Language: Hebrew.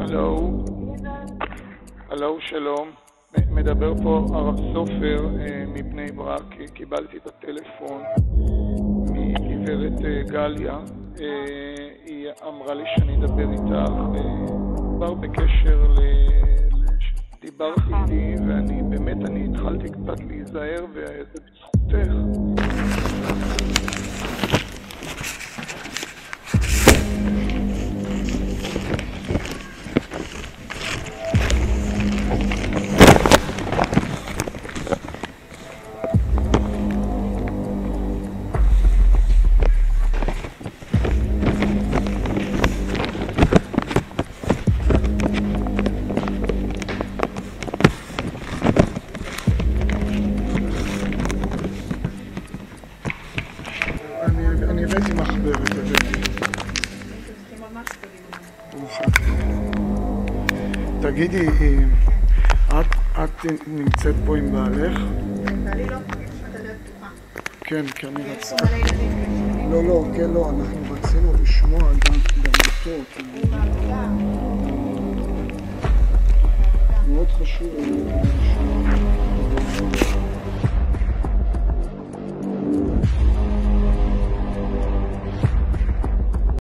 הלו, הלו, שלום. מדבר פה הרב סופר מבני ברק. קיבלתי את הטלפון מגברת גליה. היא אמרה לי שאני אדבר איתך. כבר בקשר דיברת איתי, ואני באמת, התחלתי קצת להיזהר, וזה בזכותך. אני הבאתי מחברת, תגידי, את נמצאת פה עם בעלך? בעלי לא, אתה יודעת פתוחה. כן, כי אני רציתי. לא, כן, לא, אנחנו רצינו לשמוע גם אותו. בעבודה. מאוד חשוב.